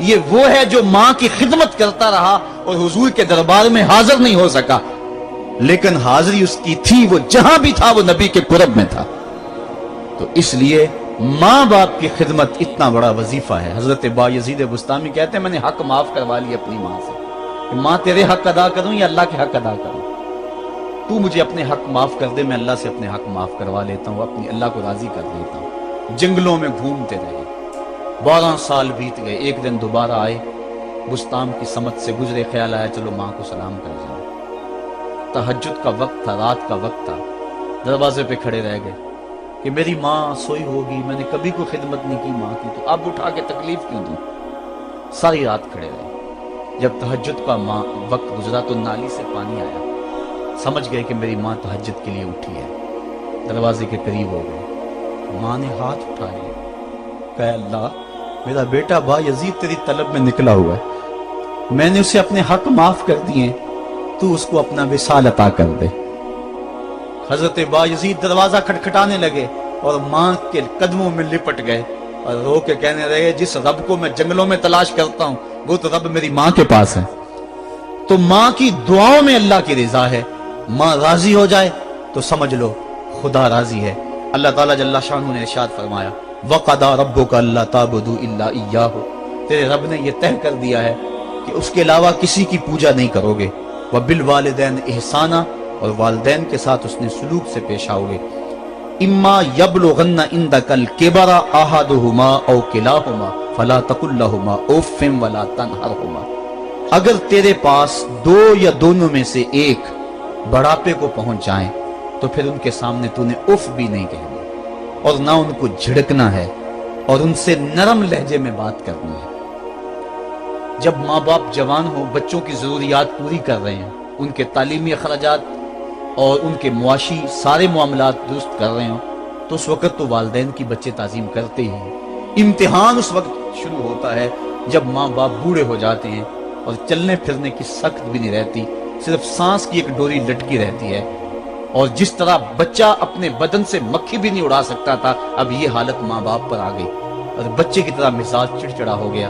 یہ وہ ہے جو ماں کی خدمت کرتا رہا اور حضور کے دربار میں حاضر نہیں ہو سکا، لیکن حاضری اس کی تھی، وہ جہاں بھی تھا وہ نبی کے قرب میں تھا۔ تو اس لیے ماں باپ کی خدمت اتنا بڑا وظیفہ ہے۔ حضرت بایزید بستامی کہتے ہیں میں نے حق معاف کروا لی اپنی ماں سے، کہ ماں تیرے حق ادا کروں یا اللہ کے حق ادا کروں، تو مجھے اپنے حق معاف کر دے، میں اللہ سے اپنے حق معاف کروا لیتا ہوں، اپنی اللہ کو راضی کر لیتا ہوں۔ جنگلوں میں گھومتے رہے، 12 سال بیت گئے، ایک دن دوبارہ آئے، بستام کی سمت سے گزرے، خیال آیا چلو ماں کو سلام کر جائیں۔ تہجد کا وقت تھا، رات کا وقت تھا، دروازے پہ کھڑے رہ گئے کہ میری ماں سوئی ہوگی، میں نے کبھی کوئی خدمت نہیں کی ماں کی، تو اب اٹھا کے تکلیف کیوں دوں؟ ساری رات کھڑے رہے۔ جب تہجد کا وقت گزرا تو نالی سے پانی آیا، سمجھ گئے کہ میری ماں تہجد کے لیے اٹھی ہے، دروازے کے قریب ہو گئے۔ ماں نے ہاتھ اٹھائے، کہا اللہ میرا بیٹا بایزید تیری طلب میں نکلا ہوا ہے، میں نے اسے اپنے حق معاف کر دیے، تو اس کو اپنا وصال عطا کر دے۔ حضرت بایزید دروازہ کھٹکھٹانے لگے اور ماں کے قدموں میں لپٹ گئے اور رو کے کہنے لگے جس رب کو میں جنگلوں میں تلاش کرتا ہوں وہ تو رب میری ماں کے پاس ہے۔ تو ماں کی دعاؤں میں اللہ کی رضا ہے، ماں راضی ہو جائے تو سمجھ لو خدا راضی ہے۔ اللہ تعالیٰ جل شانہ نے ارشاد فرمایا وَقَضَىٰ رَبُّكَ أَلَّا تَعْبُدُوا إِلَّا إِيَّاهُ، تیرے رب نے یہ طے کر دیا ہے کہ اس کے علاوہ کسی کی پوجا نہیں کرو گے، وَبِالْوَالِدَيْنِ إِحْسَانًا، اور والدین کے ساتھ اس نے سلوک سے پیش آؤ گے۔ اِمَّا يَبْلُغَنَّ عِندَكَ الْكِبَرَ أَحَدُهُمَا أَوْ كِلَاهُمَا فَلَا تَقُل لَّهُمَا أُفٍّ وَلَا تَنْهَرْهُمَا، اگر تیرے پاس دو یا دونوں میں سے ایک بڑھاپے کو پہنچ جائیں تو پھر ان کے سامنے تو نے اف بھی نہیں کہنا، اور نہ ان کو جھڑکنا ہے اور ان سے نرم لہجے میں بات کرنی ہے۔ جب ماں باپ جوان ہو، بچوں کی ضروریات پوری کر رہے ہیں، ان کے تعلیمی اخراجات اور ان کے معاشی سارے معاملات درست کر رہے ہوں، تو اس وقت تو والدین کی بچے تعظیم کرتے ہی ہیں۔ امتحان اس وقت شروع ہوتا ہے جب ماں باپ بوڑھے ہو جاتے ہیں اور چلنے پھرنے کی سخت بھی نہیں رہتی، صرف سانس کی ایک ڈوری لٹکی رہتی ہے، اور جس طرح بچہ اپنے بدن سے مکھی بھی نہیں اڑا سکتا تھا، اب یہ حالت ماں باپ پر آ گئی اور بچے کی طرح مزاج چڑچڑا ہو گیا۔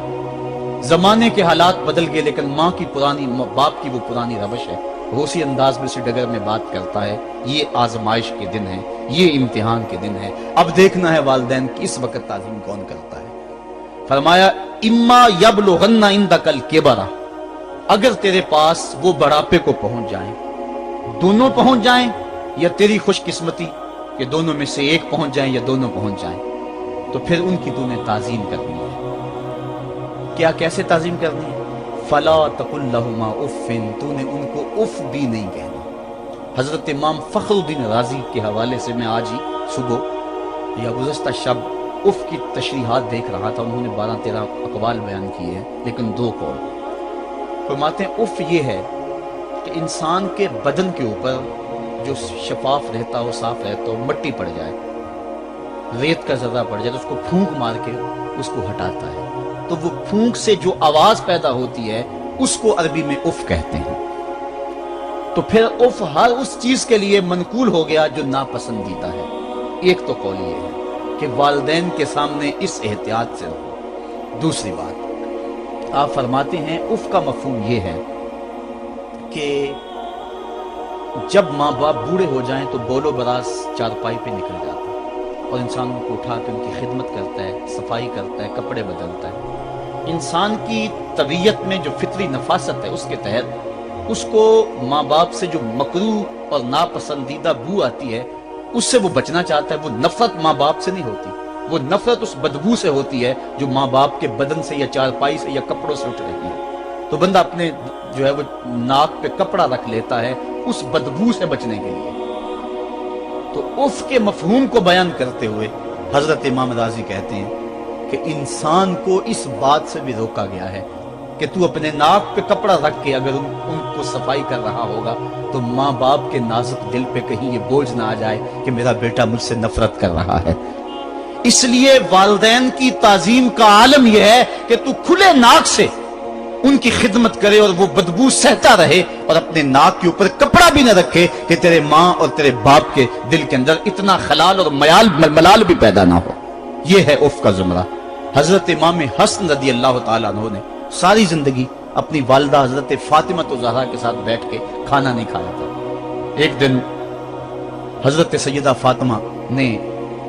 زمانے کے حالات بدل گئے، لیکن ماں کی پرانی، باپ کی وہ پرانی روش ہے، وہ اسی انداز میں اسی ڈگر میں بات کرتا ہے۔ یہ آزمائش کے دن ہے، یہ امتحان کے دن ہے، اب دیکھنا ہے والدین کی اس وقت تعظیم کون کرتا ہے۔ فرمایا اما یبلغن عندک الکبر، اگر تیرے پاس وہ بڑھاپے کو پہنچ جائیں، دونوں پہنچ جائیں یا تیری خوش قسمتی کہ دونوں میں سے ایک پہنچ جائیں یا دونوں پہنچ جائیں، تو پھر ان کی تو نے تعظیم کرنی ہے۔ کیا کیسے تعظیم کرنی ہے؟ فلا تقل لہما اف، تو نے ان کو اف بھی نہیں کہنا۔ حضرت امام فخر الدین رازی کے حوالے سے میں آج ہی صبح یا گزشتہ شب اف کی تشریحات دیکھ رہا تھا، انہوں نے 12-13 اقوال بیان کیے ہیں، لیکن 2 قول فرماتے ہیں۔ اف یہ ہے کہ انسان کے بدن کے اوپر جو شفاف رہتا ہو، صاف رہتا ہو، مٹی پڑ جائے، ریت کا ذرہ پڑ جائے تو اس کو پھونک مار کے اس کو ہٹاتا ہے، تو وہ پھونک سے جو آواز پیدا ہوتی ہے اس کو عربی میں اف کہتے ہیں۔ تو پھر اف ہر اس چیز کے لیے منقول ہو گیا جو ناپسندیدہ ہے۔ ایک تو قول یہ ہے کہ والدین کے سامنے اس احتیاط سے رہو۔ دوسری بات آپ فرماتے ہیں اف کا مفہوم یہ ہے کہ جب ماں باپ بوڑھے ہو جائیں تو بول و براز چارپائی پہ نکل جاتا ہے اور انسان ان کو اٹھا کے ان کی خدمت کرتا ہے، صفائی کرتا ہے، کپڑے بدلتا ہے۔ انسان کی طبیعت میں جو فطری نفاست ہے اس کے تحت اس کو ماں باپ سے جو مکروہ اور ناپسندیدہ بو آتی ہے اس سے وہ بچنا چاہتا ہے۔ وہ نفرت ماں باپ سے نہیں ہوتی، وہ نفرت اس بدبو سے ہوتی ہے جو ماں باپ کے بدن سے یا چارپائی سے یا کپڑوں سے اٹھ رہی ہے۔ تو بندہ اپنے جو ہے وہ ناک پہ کپڑا رکھ لیتا ہے اس بدبو سے بچنے کے لیے۔ تو اف کے مفہوم کو بیان کرتے ہوئے حضرت امام رازی کہتے ہیں کہ انسان کو اس بات سے بھی روکا گیا ہے کہ تو اپنے ناک پہ کپڑا رکھ کے اگر ان کو صفائی کر رہا ہوگا تو ماں باپ کے نازک دل پہ کہیں یہ بوجھ نہ آ جائے کہ میرا بیٹا مجھ سے نفرت کر رہا ہے۔ اس لیے والدین کی تعظیم کا عالم یہ ہے کہ تو کھلے ناک سے ان کی خدمت کرے اور وہ بدبو سہتا رہے اور اپنے ناک کے اوپر کپڑا بھی نہ رکھے کہ تیرے ماں اور تیرے باپ کے دل کے اندر اتنا خلال اور ملال بھی پیدا نہ ہو۔ یہ ہے اف کا زمرہ۔ حضرت امام حسن رضی اللہ تعالیٰ عنہ نے ساری زندگی اپنی والدہ حضرت فاطمہ زہرا کے ساتھ بیٹھ کے کھانا نہیں کھایا تھا۔ ایک دن حضرت سیدہ فاطمہ نے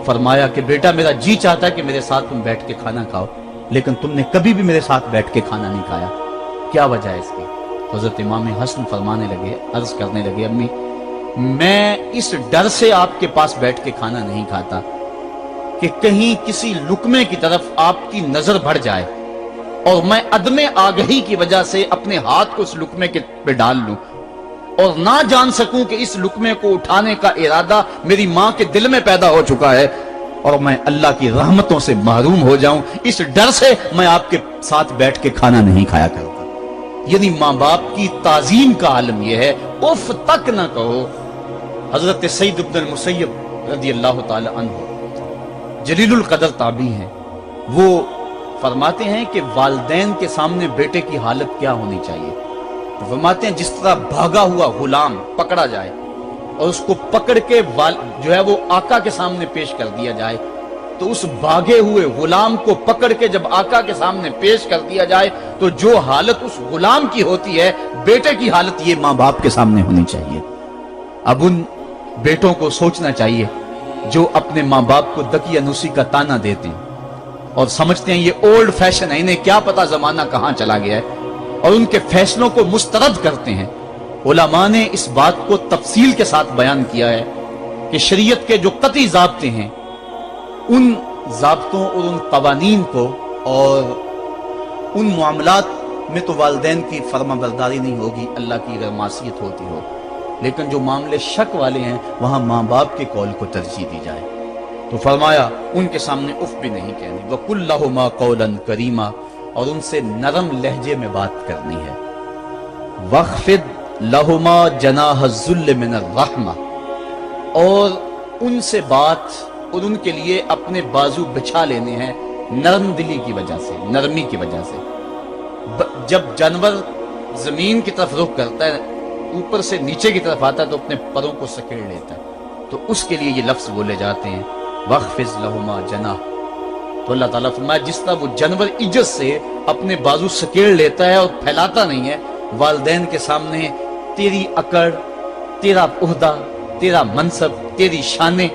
فرمایا کہ بیٹا میرا جی چاہتا ہے کہ میرے ساتھ تم بیٹھ کے کھانا کھاؤ، لیکن تم نے کبھی بھی میرے ساتھ بیٹھ کے کھانا نہیں کھایا، کیا وجہ ہے اس کی؟ حضرت امام حسن فرمانے لگے، عرض کرنے لگے امی میں اس ڈر سے آپ کے پاس بیٹھ کے کھانا نہیں کھاتا کہ کہیں کسی لقمے کی طرف آپ کی نظر بڑھ جائے اور میں عدم آگہی کی وجہ سے اپنے ہاتھ کو اس لقمے کے پہ ڈال لوں اور نہ جان سکوں کہ اس لقمے کو اٹھانے کا ارادہ میری ماں کے دل میں پیدا ہو چکا ہے اور میں اللہ کی رحمتوں سے محروم ہو جاؤں، اس ڈر سے میں آپ کے ساتھ بیٹھ کے کھانا نہیں کھایا کرتا۔ یعنی ماں باپ کی تعظیم کا عالم یہ ہے، اف تک نہ کہو۔ حضرت سعید بن المسیب رضی اللہ تعالی عنہ جلیل القدر تابعی ہیں، وہ فرماتے ہیں کہ والدین کے سامنے بیٹے کی حالت کیا ہونی چاہیے؟ فرماتے ہیں جس طرح بھاگا ہوا غلام پکڑا جائے اور اس کو پکڑ کے جو ہے وہ آقا کے سامنے پیش کر دیا جائے، تو اس بھاگے ہوئے غلام کو پکڑ کے جب آقا کے سامنے پیش کر دیا جائے تو جو حالت اس غلام کی ہوتی ہے، بیٹے کی حالت یہ ماں باپ کے سامنے ہونی چاہیے۔ اب ان بیٹوں کو سوچنا چاہیے جو اپنے ماں باپ کو دقی انوسی کا تانا دیتے ہیں اور سمجھتے ہیں یہ اولڈ فیشن ہے، انہیں کیا پتا زمانہ کہاں چلا گیا ہے، اور ان کے فیصلوں کو مسترد کرتے ہیں۔ علماء نے اس بات کو تفصیل کے ساتھ بیان کیا ہے کہ شریعت کے جو قطعی ضابطے ہیں، ان ضابطوں اور ان قوانین کو اور ان معاملات میں تو والدین کی فرما برداری نہیں ہوگی، اللہ کی اگر معصیت ہوتی ہو، لیکن جو معاملے شک والے ہیں وہاں ماں باپ کے قول کو ترجیح دی جائے۔ تو فرمایا ان کے سامنے اف بھی نہیں کہنی، وَقُلْ لَهُمَا قَوْلًا كَرِيمًا، اور ان سے نرم لہجے میں بات کرنی ہے۔ وَخْفِضْ لَهُمَا جَنَاحَ الذُّلِّ مِنَ الرَّحْمَةِ، اور ان سے بات اور ان کے لیے اپنے بازو بچھا لینے ہیں نرم دلی کی وجہ سے، نرمی کی وجہ سے۔ جب جانور زمین کی طرف رخ کرتا ہے، اوپر سے نیچے کی طرف آتا ہے تو اپنے پروں کو سکیڑ لیتا ہے، تو اس کے لیے یہ لفظ بولے جاتے ہیں وَخْفِضْ لَهُمَا جَنَاحَ۔ تو اللہ تعالیٰ فرمایا جس طرح وہ جانور عزت سے اپنے بازو سکیڑ لیتا ہے اور پھیلاتا نہیں ہے، والدین کے سامنے تیری اکڑ، تیرا عہدہ، تیرا منصب، تیری شانیں،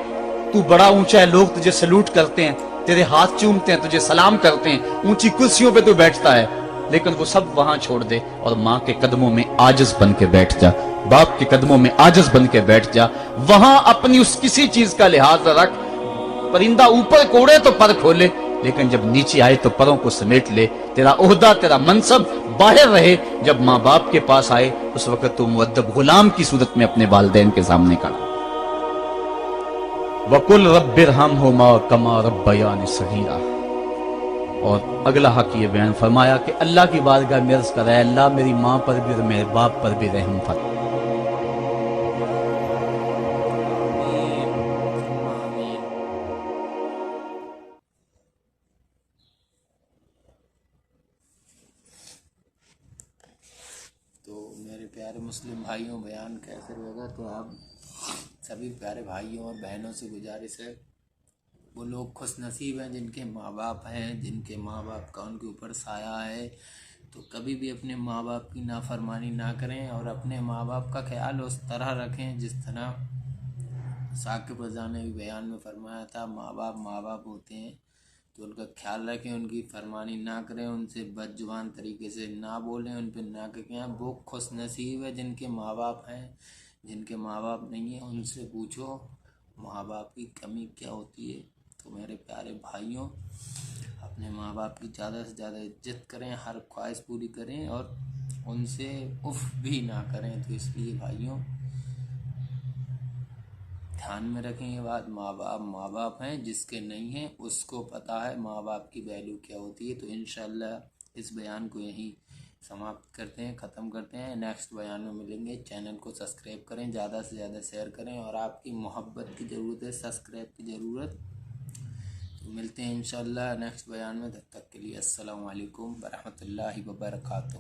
تو بڑا اونچا ہے، لوگ تجھے سلوٹ کرتے ہیں، تیرے ہاتھ چومتے ہیں، تجھے سلام کرتے ہیں، اونچی کرسیوں پہ تو بیٹھتا ہے، لیکن وہ سب وہاں چھوڑ دے اور ماں کے قدموں میں عاجز بن کے بیٹھ جا، باپ کے قدموں میں عاجز بن کے بیٹھ جا، وہاں اپنی اس کسی چیز کا لحاظ رکھ۔ پرندہ اوپر کوڑے تو پر کھولے، لیکن جب نیچے آئے تو پروں کو سمیٹ لے، تیرا عہدہ، تیرا منصب باہر رہے، جب ماں باپ کے پاس آئے اس وقت تو مؤدب غلام کی صورت میں اپنے والدین کے سامنے کھڑا۔ وَقُلْ رَبِّ ارْحَمْهُمَا كَمَا رَبَّيَانِ صَغِيرًا، اور اگلا حق یہ بیان فرمایا کہ اللہ کی بارگاہ میں عرض کر رہا ہے اللہ میری ماں پر بھی اور میرے باپ پر بھی رحم فرما۔ تو میرے پیارے مسلم بھائیوں، بیان کیسے ہوگا تو آپ سبھی پیارے بھائیوں اور بہنوں سے گزارش ہے، وہ لوگ خوش نصیب ہیں جن کے ماں باپ ہیں، جن کے ماں باپ کا ان کے اوپر سایہ ہے، تو کبھی بھی اپنے ماں باپ کی نافرمانی نہ کریں اور اپنے ماں باپ کا خیال اس طرح رکھیں جس طرح ثاقب رضا نے بھی بیان میں فرمایا تھا، ماں باپ ہوتے ہیں تو ان کا خیال رکھیں، ان کی فرمانی نہ کریں، ان سے بد زبان طریقے سے نہ بولیں، ان پہ نہ کہیں۔ وہ خوش نصیب ہے جن کے ماں باپ ہیں، جن کے ماں باپ نہیں ہیں ان سے پوچھو ماں باپ کی کمی کیا ہوتی ہے۔ تو میرے پیارے بھائیوں، اپنے ماں باپ کی زیادہ سے زیادہ عزت کریں، ہر خواہش پوری کریں اور ان سے اف بھی نہ کریں۔ تو اس لیے بھائیوں دھیان میں رکھیں یہ بات، ماں باپ ہیں، جس کے نہیں ہیں اس کو پتہ ہے ماں باپ کی ویلیو کیا ہوتی ہے۔ تو انشاءاللہ اس بیان کو یہیں سماپت کرتے ہیں، ختم کرتے ہیں، نیکسٹ بیان میں ملیں گے۔ چینل کو سبسکرائب کریں، زیادہ سے زیادہ شیئر کریں، اور آپ کی محبت کی ضرورت ہے، سبسکرائب کی ضرورت۔ تو ملتے ہیں انشاءاللہ نیکسٹ بیان میں، تب تک کے لیے السلام علیکم ورحمۃ اللہ وبرکاتہ۔